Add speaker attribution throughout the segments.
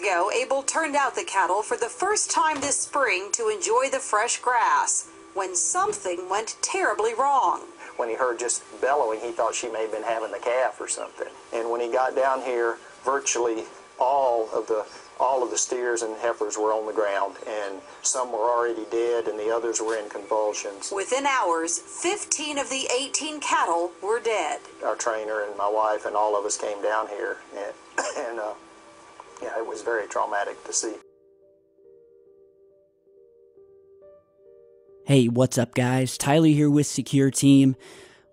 Speaker 1: ago, Abel turned out the cattle for the first time this spring to enjoy the fresh grass, when something went terribly wrong.
Speaker 2: When he heard just bellowing, he thought she may have been having the calf or something. And when he got down here, virtually all of the steers and heifers were on the ground, and some were already dead and the others were in convulsions.
Speaker 1: Within hours, 15 of the 18 cattle were dead.
Speaker 2: Our trainer and my wife and all of us came down here, and yeah, it was very traumatic to see.
Speaker 3: Hey, what's up guys? Tyler here with Secure Team.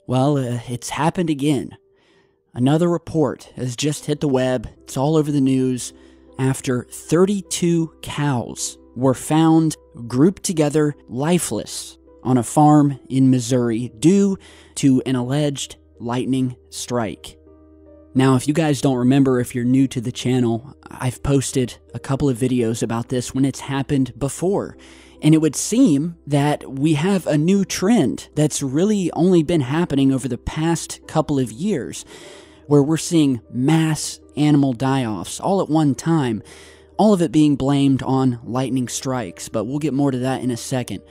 Speaker 3: Well, it's happened again. Another report has just hit the web. It's all over the news. After 32 cows were found grouped together lifeless on a farm in Missouri due to an alleged lightning strike. Now, if you guys don't remember, if you're new to the channel, I've posted a couple of videos about this when it's happened before. And it would seem that we have a new trend that's really only been happening over the past couple of years, where we're seeing mass animal die-offs all at one time, all of it being blamed on lightning strikes, but we'll get more to that in a second.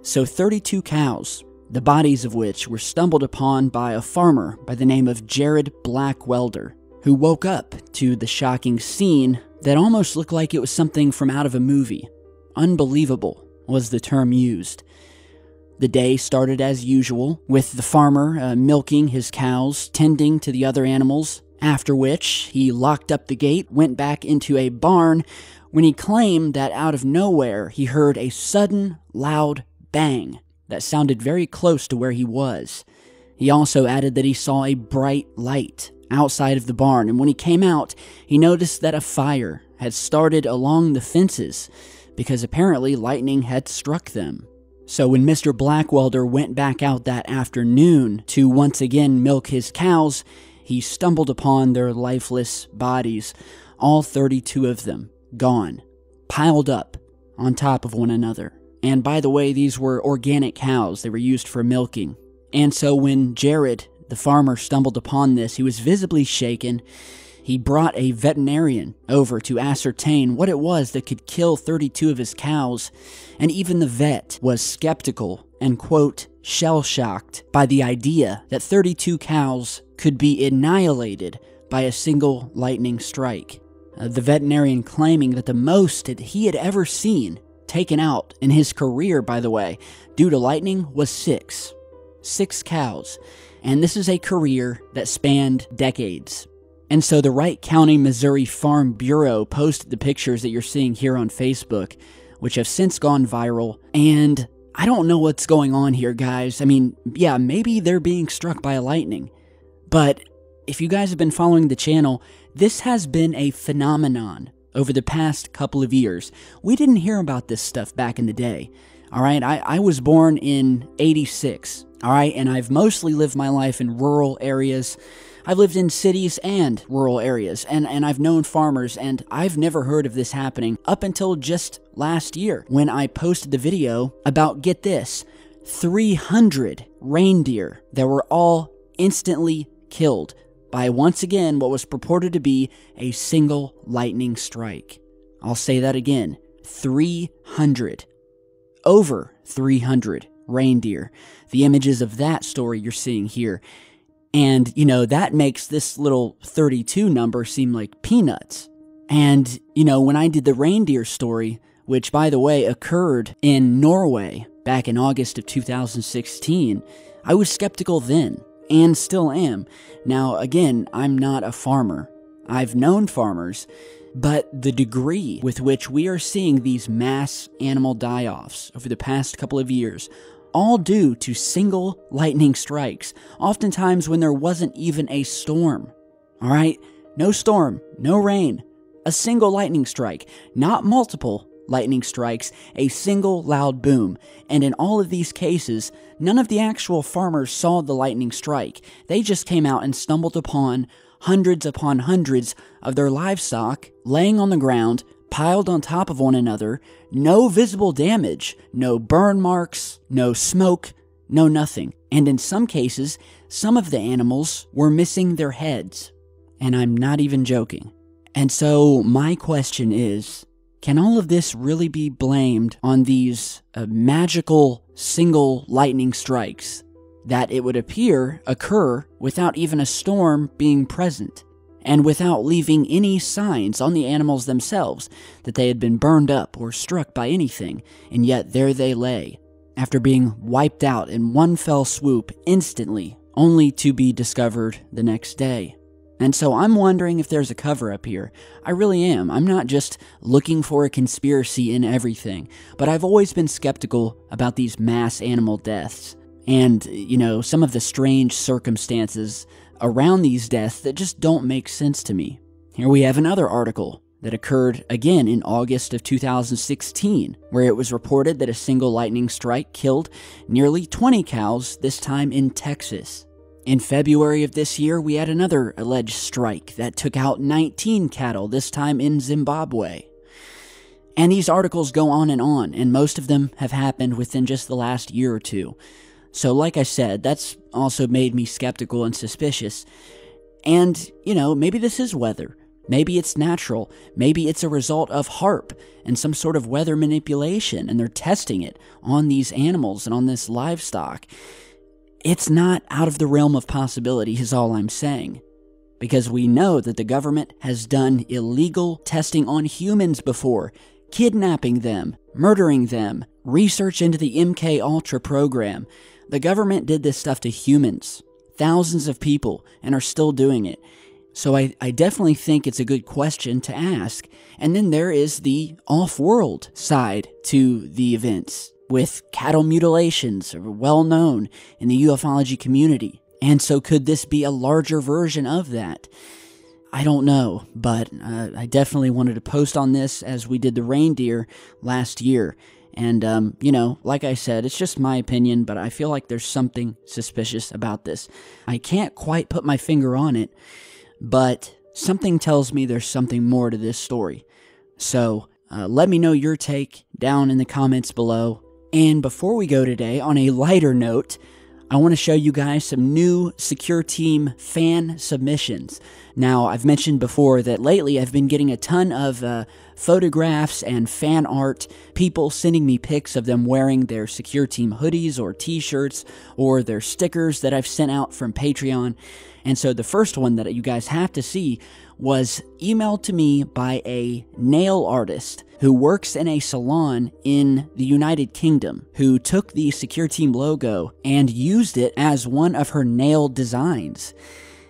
Speaker 3: So 32 cows, the bodies of which were stumbled upon by a farmer by the name of Jared Blackwelder, who woke up to the shocking scene that almost looked like it was something from out of a movie. Unbelievable was the term used. The day started as usual, with the farmer milking his cows, tending to the other animals, after which he locked up the gate, went back into a barn, when he claimed that out of nowhere he heard a sudden, loud bang that sounded very close to where he was. He also added that he saw a bright light outside of the barn, and when he came out, he noticed that a fire had started along the fences, because apparently lightning had struck them. So when Mr. Blackwelder went back out that afternoon to once again milk his cows, he stumbled upon their lifeless bodies, all 32 of them, gone, piled up on top of one another. And by the way, these were organic cows. They were used for milking. And so when Jared, the farmer, stumbled upon this, he was visibly shaken. He brought a veterinarian over to ascertain what it was that could kill 32 of his cows, and even the vet was skeptical and, quote, shell-shocked by the idea that 32 cows could be annihilated by a single lightning strike. The veterinarian claiming that the most that he had ever seen taken out in his career, by the way, due to lightning was 6. 6 cows. And this is a career that spanned decades. And so the Wright County, Missouri Farm Bureau posted the pictures that you're seeing here on Facebook, which have since gone viral. And I don't know what's going on here, guys. I mean, yeah, maybe they're being struck by lightning. But if you guys have been following the channel, this has been a phenomenon over the past couple of years. We didn't hear about this stuff back in the day. All right, I was born in '86. All right, and I've mostly lived my life in rural areas. I've lived in cities and rural areas, and I've known farmers, and I've never heard of this happening up until just last year when I posted the video about, get this, 300 reindeer that were all instantly killed by, once again, what was purported to be a single lightning strike. I'll say that again, 300. Over 300 reindeer. The images of that story you're seeing here. And, you know, that makes this little 32 number seem like peanuts. And, you know, when I did the reindeer story, which, by the way, occurred in Norway back in August of 2016, I was skeptical then, and still am. Now, again, I'm not a farmer. I've known farmers, but the degree with which we are seeing these mass animal die-offs over the past couple of years, all due to single lightning strikes, oftentimes when there wasn't even a storm. All right? No storm, no rain, a single lightning strike, not multiple lightning strikes, a single loud boom. And in all of these cases, none of the actual farmers saw the lightning strike. They just came out and stumbled upon hundreds of their livestock laying on the ground, piled on top of one another, no visible damage, no burn marks, no smoke, no nothing. And in some cases, some of the animals were missing their heads. And I'm not even joking. And so my question is, can all of this really be blamed on these magical single lightning strikes that it would appear occur without even a storm being present, and without leaving any signs on the animals themselves that they had been burned up or struck by anything, and yet there they lay, after being wiped out in one fell swoop instantly, only to be discovered the next day? And so I'm wondering if there's a cover-up here. I really am. I'm not just looking for a conspiracy in everything, but I've always been skeptical about these mass animal deaths. And, some of the strange circumstances around these deaths that just don't make sense to me. Here we have another article that occurred again in August of 2016, where it was reported that a single lightning strike killed nearly 20 cows, this time in Texas. In February of this year, we had another alleged strike that took out 19 cattle, this time in Zimbabwe. And these articles go on, and most of them have happened within just the last year or two. So like I said, that's also made me skeptical and suspicious. And, maybe this is weather. Maybe it's natural. Maybe it's a result of HAARP and some sort of weather manipulation, and they're testing it on these animals and on this livestock. It's not out of the realm of possibility, is all I'm saying. Because we know that the government has done illegal testing on humans before, kidnapping them, murdering them, research into the MK Ultra program. The government did this stuff to humans, thousands of people, and are still doing it. So I definitely think it's a good question to ask. And then there is the off-world side to the events, with cattle mutilations, well known in the ufology community. And so could this be a larger version of that? I don't know, but I definitely wanted to post on this as we did the reindeer last year. And, like I said, it's just my opinion, but I feel like there's something suspicious about this. I can't quite put my finger on it, but something tells me there's something more to this story. So let me know your take down in the comments below. And before we go today, on a lighter note, I want to show you guys some new Secure Team fan submissions. Now, I've mentioned before that lately I've been getting a ton of photographs and fan art, people sending me pics of them wearing their Secure Team hoodies or t-shirts or their stickers that I've sent out from Patreon. And so the first one that you guys have to see was emailed to me by a nail artist who works in a salon in the United Kingdom, who took the Secure Team logo and used it as one of her nail designs.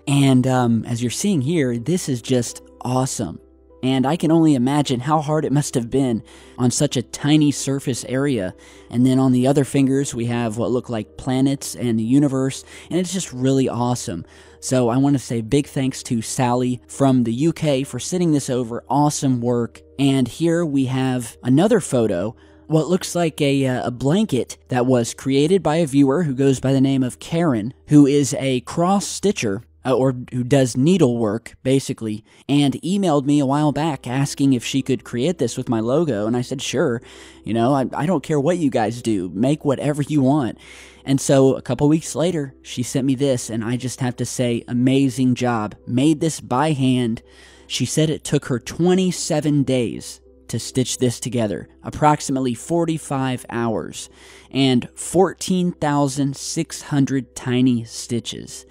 Speaker 3: And as you're seeing here, this is just awesome. And I can only imagine how hard it must have been on such a tiny surface area. And then on the other fingers, we have what look like planets and the universe, and it's just really awesome. So I want to say big thanks to Sally from the UK for sending this over. Awesome work. And here we have another photo, what looks like a blanket that was created by a viewer who goes by the name of Karen, who is a cross-stitcher, or who does needlework, basically, and emailed me a while back asking if she could create this with my logo, and I said, sure, I don't care what you guys do, make whatever you want. And so a couple weeks later, she sent me this, and I just have to say, amazing job. Made this by hand. She said it took her 27 days to stitch this together, approximately 45 hours, and 14,600 tiny stitches.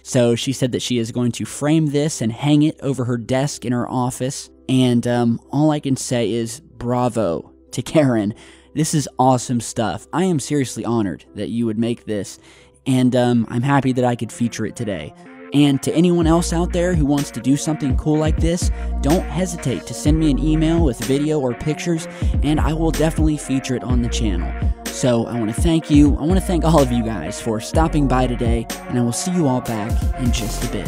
Speaker 3: So she said that she is going to frame this and hang it over her desk in her office, and all I can say is bravo to Karen. This is awesome stuff. I am seriously honored that you would make this, and I'm happy that I could feature it today. And to anyone else out there who wants to do something cool like this, don't hesitate to send me an email with video or pictures, and I will definitely feature it on the channel. So I want to thank you. I want to thank all of you guys for stopping by today, and I will see you all back in just a bit.